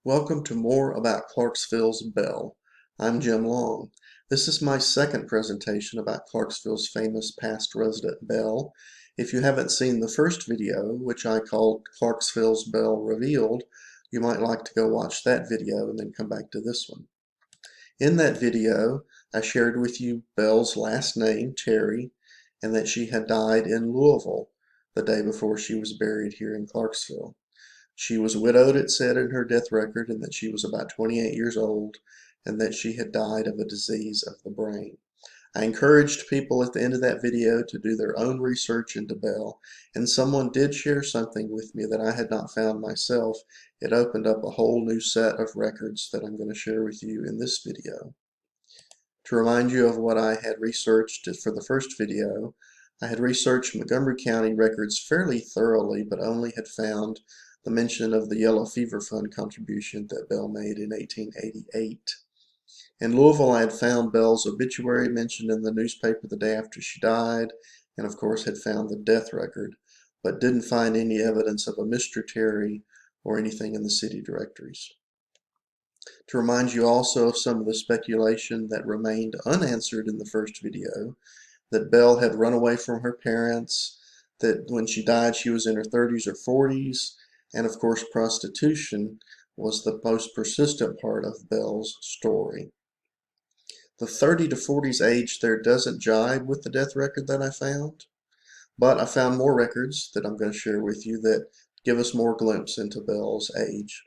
Welcome to more about Clarksville's Belle. I'm Jim Long. This is my second presentation about Clarksville's famous past resident Belle. If you haven't seen the first video, which I called Clarksville's Belle Revealed, you might like to go watch that video and then come back to this one. In that video, I shared with you Belle's last name, Terry, and that she had died in Louisville the day before she was buried here in Clarksville. She was widowed, it said in her death record, and that she was about 28 years old, and that she had died of a disease of the brain. I encouraged people at the end of that video to do their own research into Belle, and someone did share something with me that I had not found myself. It opened up a whole new set of records that I'm going to share with you in this video. To remind you of what I had researched for the first video, I had researched Montgomery County records fairly thoroughly, but only had found the mention of the Yellow Fever Fund contribution that Belle made in 1888. In Louisville, I had found Belle's obituary mentioned in the newspaper the day after she died, and of course had found the death record, but didn't find any evidence of a Mr. Terry or anything in the city directories. To remind you also of some of the speculation that remained unanswered in the first video, that Belle had run away from her parents, that when she died she was in her 30s or 40s, and of course prostitution was the most persistent part of Belle's story. The 30 to 40s age there doesn't jibe with the death record that I found, but I found more records that I'm going to share with you that give us more glimpse into Belle's age.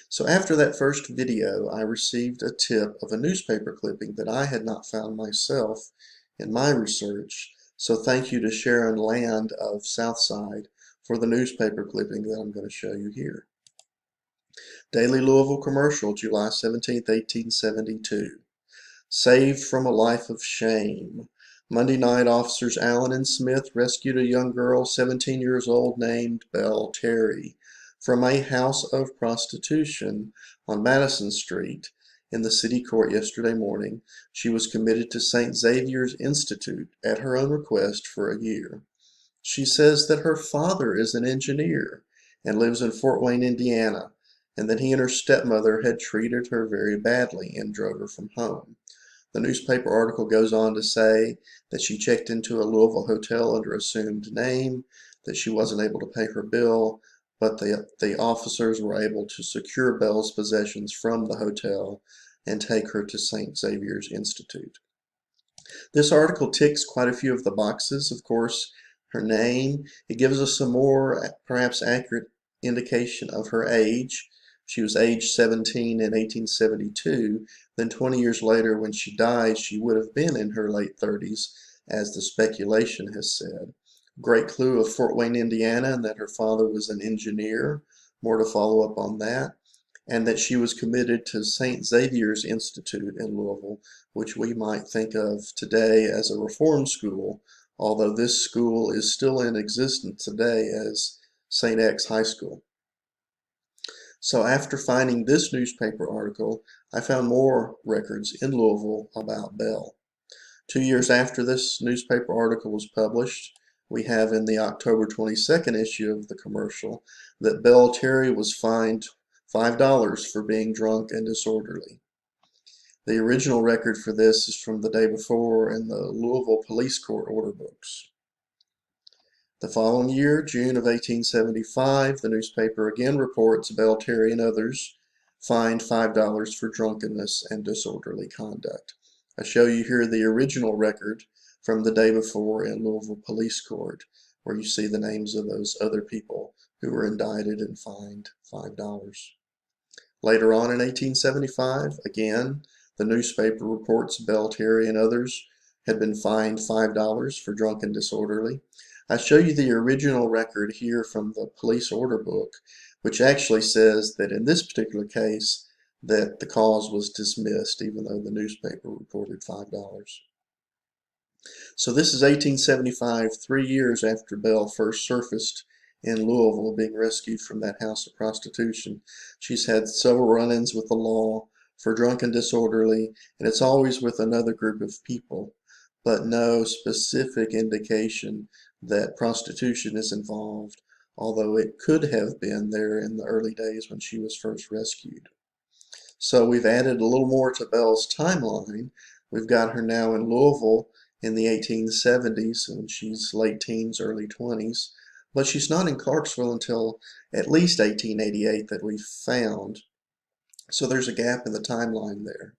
So after that first video, I received a tip of a newspaper clipping that I had not found myself in my research, so thank you to Sharon Land of Southside for the newspaper clipping that I'm going to show you here. Daily Louisville Commercial, July 17, 1872. Saved from a life of shame. Monday night, officers Allen and Smith rescued a young girl, 17 years old, named Belle Terry, from a house of prostitution on Madison Street in the city court yesterday morning. She was committed to St. Xavier's Institute at her own request for a year. She says that her father is an engineer and lives in Fort Wayne, Indiana, and that he and her stepmother had treated her very badly and drove her from home. The newspaper article goes on to say that she checked into a Louisville hotel under assumed name, that she wasn't able to pay her bill, but the officers were able to secure Belle's possessions from the hotel and take her to St. Xavier's Institute. This article ticks quite a few of the boxes. Of course, her name, it gives us some more perhaps accurate indication of her age. She was age 17 in 1872. Then 20 years later, when she died, she would have been in her late 30s, as the speculation has said. Great clue of Fort Wayne, Indiana, and that her father was an engineer. More to follow up on that. And that she was committed to St. Xavier's Institute in Louisville, which we might think of today as a reform school, although this school is still in existence today as St. X High School. So after finding this newspaper article, I found more records in Louisville about Belle. 2 years after this newspaper article was published, we have in the October 22nd issue of the Commercial that Belle Terry was fined $5 for being drunk and disorderly. The original record for this is from the day before in the Louisville Police Court order books. The following year, June of 1875, the newspaper again reports Belle Terry and others fined $5 for drunkenness and disorderly conduct. I show you here the original record from the day before in Louisville Police Court, where you see the names of those other people who were indicted and fined $5. Later on in 1875, again, the newspaper reports Belle Terry and others had been fined $5 for drunk and disorderly. I show you the original record here from the police order book, which actually says that in this particular case that the cause was dismissed, even though the newspaper reported $5. So this is 1875, 3 years after Belle first surfaced in Louisville, being rescued from that house of prostitution. She's had several run-ins with the law for drunk and disorderly, and it's always with another group of people, but no specific indication that prostitution is involved, although it could have been there in the early days when she was first rescued. So we've added a little more to Belle's timeline. We've got her now in Louisville in the 1870s, and she's late teens, early 20s. But she's not in Clarksville until at least 1888 that we found. So there's a gap in the timeline there.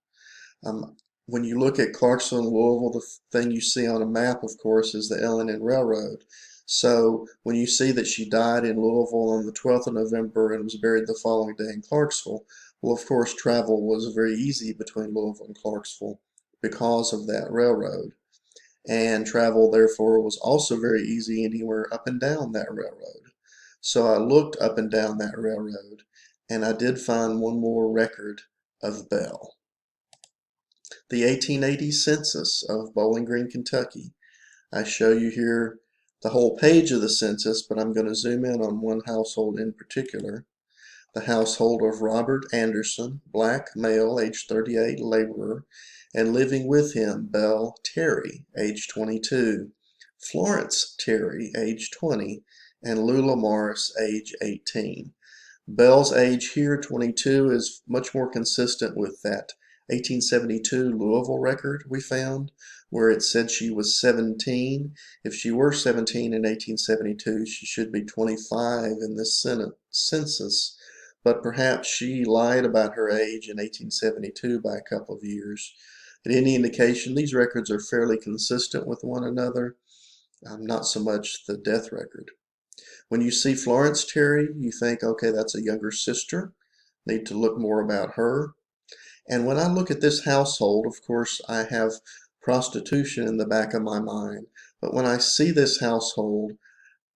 Um, when you look at Clarksville and Louisville, the thing you see on a map, of course, is the L&N Railroad. So when you see that she died in Louisville on the 12th of November and was buried the following day in Clarksville, well, of course, travel was very easy between Louisville and Clarksville because of that railroad. And travel, therefore, was also very easy anywhere up and down that railroad. So I looked up and down that railroad, and I did find one more record of Belle. The 1880 census of Bowling Green, Kentucky. I show you here the whole page of the census, but I'm going to zoom in on one household in particular. The household of Robert Anderson, black, male, age 38, laborer, and living with him, Belle Terry, age 22, Florence Terry, age 20, and Lula Morris, age 18. Belle's age here, 22, is much more consistent with that 1872 Louisville record we found, where it said she was 17. If she were 17 in 1872, she should be 25 in this census, but perhaps she lied about her age in 1872 by a couple of years. At any indication, these records are fairly consistent with one another, not so much the death record. When you see Florence Terry, you think, okay, that's a younger sister. Need to look more about her. And when I look at this household, of course, I have prostitution in the back of my mind. But when I see this household,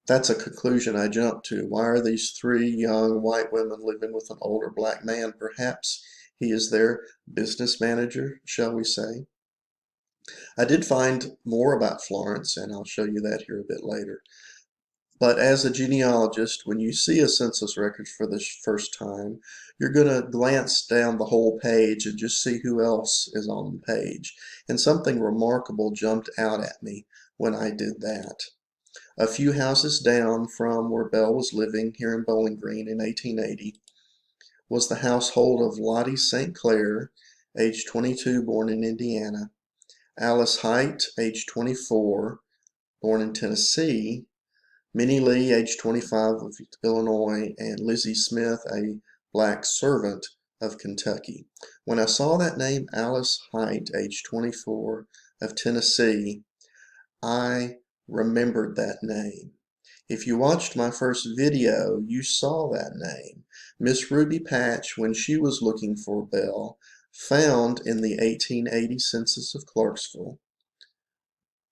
that's a conclusion I jump to. Why are these three young white women living with an older black man? Perhaps he is their business manager, shall we say. I did find more about Florence, and I'll show you that here a bit later. But as a genealogist, when you see a census record for the first time, you're going to glance down the whole page and just see who else is on the page. And something remarkable jumped out at me when I did that. A few houses down from where Belle was living here in Bowling Green in 1880 was the household of Lottie St. Clair, age 22, born in Indiana, Alice Height, age 24, born in Tennessee, Minnie Lee, age 25, of Illinois, and Lizzie Smith, a black servant of Kentucky. When I saw that name, Alice Height, age 24, of Tennessee, I remembered that name. If you watched my first video, you saw that name. Miss Ruby Patch, when she was looking for Belle, found in the 1880 census of Clarksville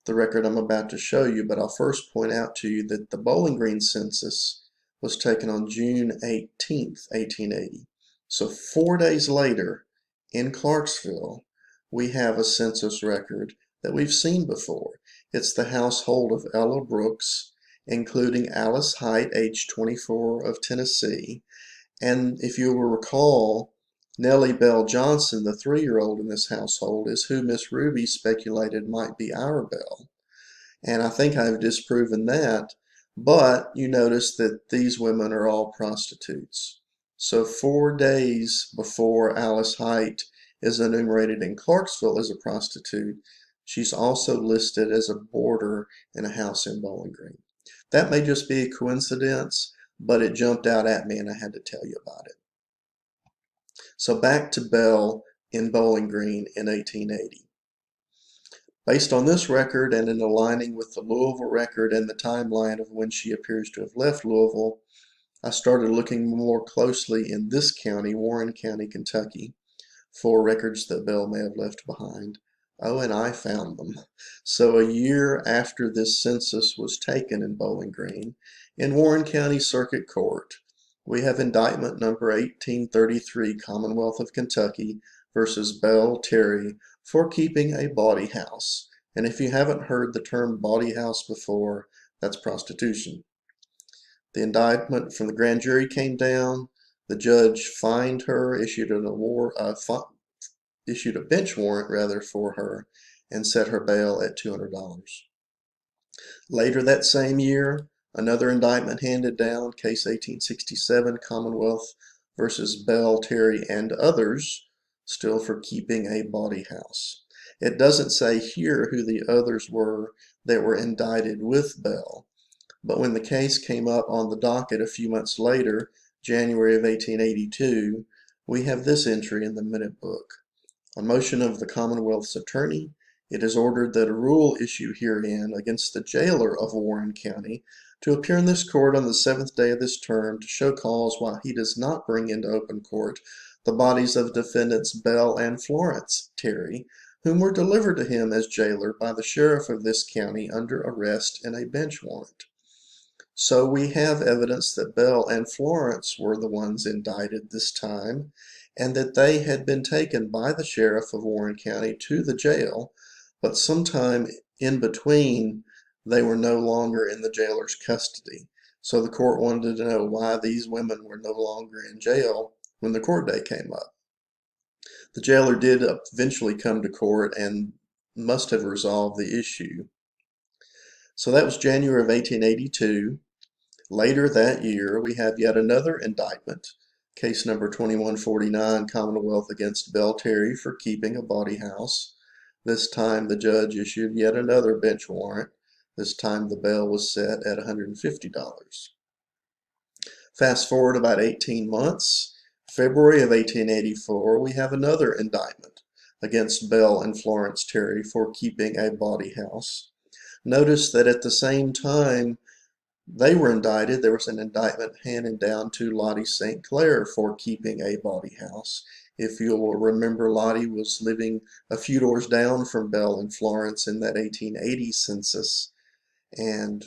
the record I'm about to show you, but I'll first point out to you that the Bowling Green census was taken on June 18th, 1880. So 4 days later, in Clarksville, we have a census record that we've seen before. It's the household of Ella Brooks, including Alice Height, age 24, of Tennessee. And if you will recall, Nellie Bell Johnson, the 3-year-old in this household, is who Miss Ruby speculated might be our Belle. And I think I've disproven that, but you notice that these women are all prostitutes. So 4 days before Alice Height is enumerated in Clarksville as a prostitute, she's also listed as a boarder in a house in Bowling Green. That may just be a coincidence, but it jumped out at me and I had to tell you about it. So back to Belle in Bowling Green in 1880. Based on this record and in aligning with the Louisville record and the timeline of when she appears to have left Louisville, I started looking more closely in this county, Warren County, Kentucky, for records that Belle may have left behind. Oh, and I found them. So a year after this census was taken in Bowling Green, in Warren County Circuit Court, we have indictment number 1833, Commonwealth of Kentucky versus Belle Terry for keeping a bawdy house. And if you haven't heard the term bawdy house before, that's prostitution. The indictment from the grand jury came down. The judge fined her, issued a bench warrant rather for her, and set her bail at $200. Later that same year, Another indictment handed down, case 1867, Commonwealth versus Belle, Terry, and others, still for keeping a bawdy house. It doesn't say here who the others were that were indicted with Belle, but when the case came up on the docket a few months later, January of 1882, we have this entry in the minute book. On motion of the Commonwealth's attorney, it is ordered that a rule issue herein against the jailer of Warren County to appear in this court on the 7th day of this term to show cause why he does not bring into open court the bodies of defendants Belle and Florence Terry, whom were delivered to him as jailer by the sheriff of this county under arrest in a bench warrant. So we have evidence that Belle and Florence were the ones indicted this time, and that they had been taken by the sheriff of Warren County to the jail, but sometime in between they were no longer in the jailer's custody. So the court wanted to know why these women were no longer in jail when the court day came up. The jailer did eventually come to court and must have resolved the issue. So that was January of 1882. Later that year, we have yet another indictment, case number 2149, Commonwealth against Belle Terry for keeping a bawdy house. This time the judge issued yet another bench warrant. This time the bail was set at $150. Fast forward about 18 months, February of 1884, we have another indictment against Belle and Florence Terry for keeping a bawdy house. Notice that at the same time they were indicted, there was an indictment handed down to Lottie St. Clair for keeping a bawdy house. If you'll remember, Lottie was living a few doors down from Belle and Florence in that 1880 census and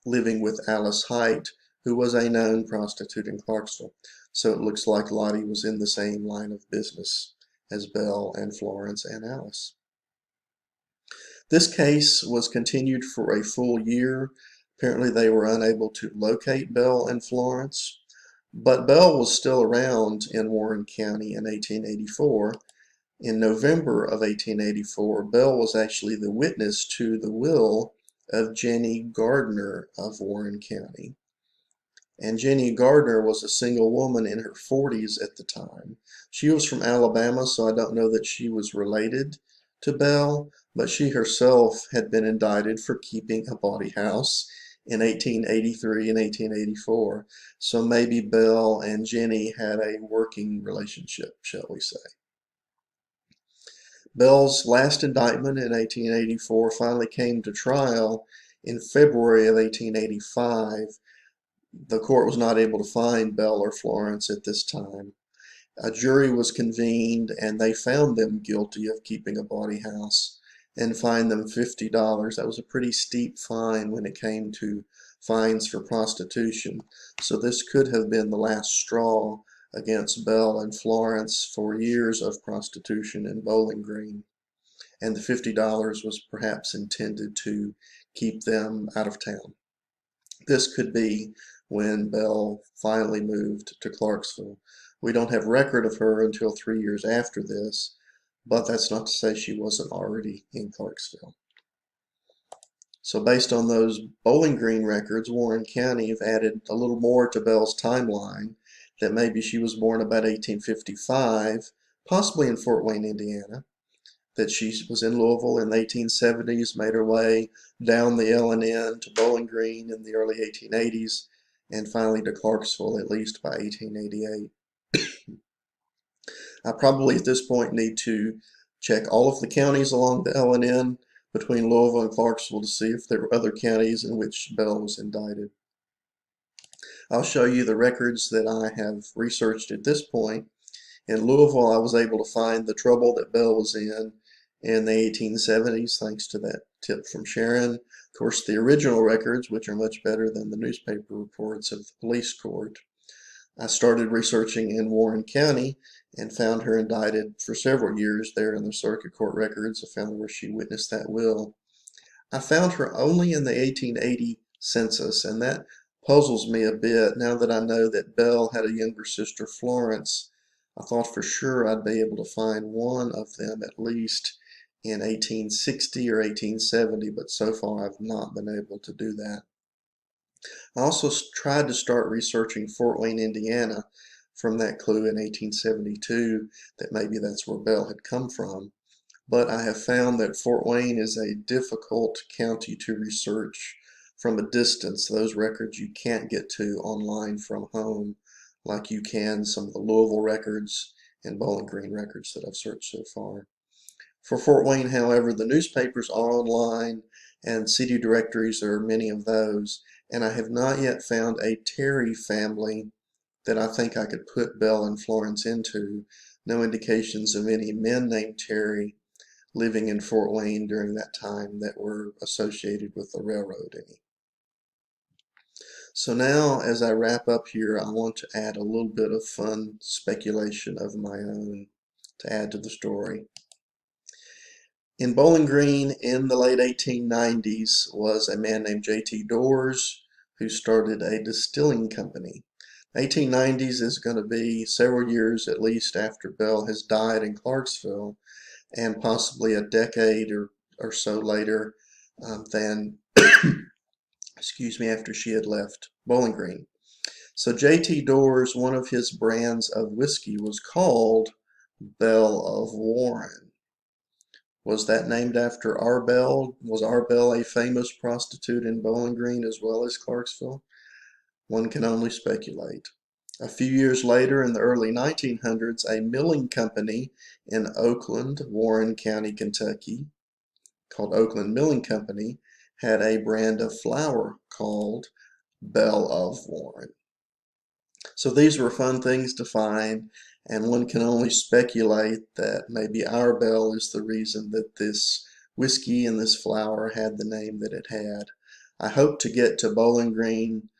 living with Alice Height, who was a known prostitute in Clarksville. So it looks like Lottie was in the same line of business as Belle and Florence and Alice. This case was continued for a full year. Apparently they were unable to locate Belle and Florence, but Belle was still around in Warren County in 1884. In November of 1884, Belle was actually the witness to the will of Jenny Gardner of Warren County. And Jenny Gardner was a single woman in her 40s at the time. She was from Alabama, so I don't know that she was related to Belle, but she herself had been indicted for keeping a bawdy house in 1883 and 1884. So maybe Belle and Jenny had a working relationship, shall we say. Belle's last indictment in 1884 finally came to trial in February of 1885. The court was not able to find Belle or Florence at this time. A jury was convened and they found them guilty of keeping a bawdy house and fined them $50. That was a pretty steep fine when it came to fines for prostitution. So this could have been the last straw against Belle and Florence for years of prostitution in Bowling Green. And the $50 was perhaps intended to keep them out of town. This could be when Belle finally moved to Clarksville. We don't have record of her until 3 years after this, but that's not to say she wasn't already in Clarksville. So based on those Bowling Green records, Warren County have added a little more to Belle's timeline, that maybe she was born about 1855, possibly in Fort Wayne, Indiana, that she was in Louisville in the 1870s, made her way down the L&N to Bowling Green in the early 1880s, and finally to Clarksville at least by 1888. I probably at this point need to check all of the counties along the L&N between Louisville and Clarksville to see if there were other counties in which Belle was indicted. I'll show you the records that I have researched at this point. In Louisville, I was able to find the trouble that Belle was in the 1870s, thanks to that tip from Sharon. Of course, the original records, which are much better than the newspaper reports of the police court. I started researching in Warren County and found her indicted for several years there in the circuit court records. I found where she witnessed that will. I found her only in the 1880 census, and that puzzles me a bit now that I know that Belle had a younger sister, Florence. I thought for sure I'd be able to find one of them at least in 1860 or 1870, but so far I've not been able to do that. I also tried to start researching Fort Wayne, Indiana from that clue in 1872 that maybe that's where Belle had come from. But I have found that Fort Wayne is a difficult county to research from a distance. Those records you can't get to online from home like you can some of the Louisville records and Bowling Green records that I've searched so far. For Fort Wayne, however, the newspapers are online and city directories are many of those, and I have not yet found a Terry family that I think I could put Belle and Florence into. No indications of any men named Terry living in Fort Wayne during that time that were associated with the railroad any. So now, as I wrap up here, I want to add a little bit of fun speculation of my own to add to the story. In Bowling Green in the late 1890s was a man named J.T. Dores who started a distilling company. 1890s is going to be several years at least after Belle has died in Clarksville, and possibly a decade or so later than, excuse me, after she had left Bowling Green. So J.T. Dores, one of his brands of whiskey was called Belle of Warren. Was that named after our Belle? Was our Belle a famous prostitute in Bowling Green as well as Clarksville? One can only speculate. A few years later, in the early 1900s, a milling company in Oakland, Warren County, Kentucky, called Oakland Milling Company, had a brand of flour called Belle of Warren. So these were fun things to find, and one can only speculate that maybe our Belle is the reason that this whiskey and this flour had the name that it had. I hope to get to Bowling Green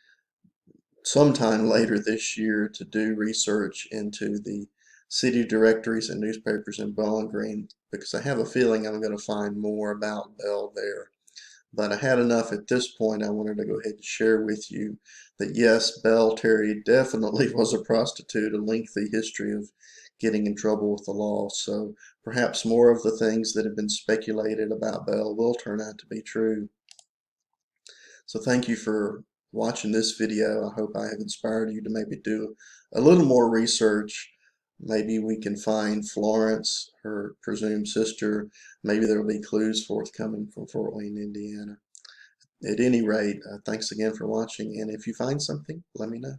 sometime later this year to do research into the city directories and newspapers in Bowling Green, because I have a feeling I'm going to find more about Belle there. But I had enough at this point. I wanted to go ahead and share with you that yes, Belle Terry definitely was a prostitute, a lengthy history of getting in trouble with the law. So perhaps more of the things that have been speculated about Belle will turn out to be true. So thank you for watching this video. I hope I have inspired you to maybe do a little more research. Maybe we can find Florence, her presumed sister. Maybe there will be clues forthcoming from Fort Wayne, Indiana. At any rate, thanks again for watching, and if you find something, let me know.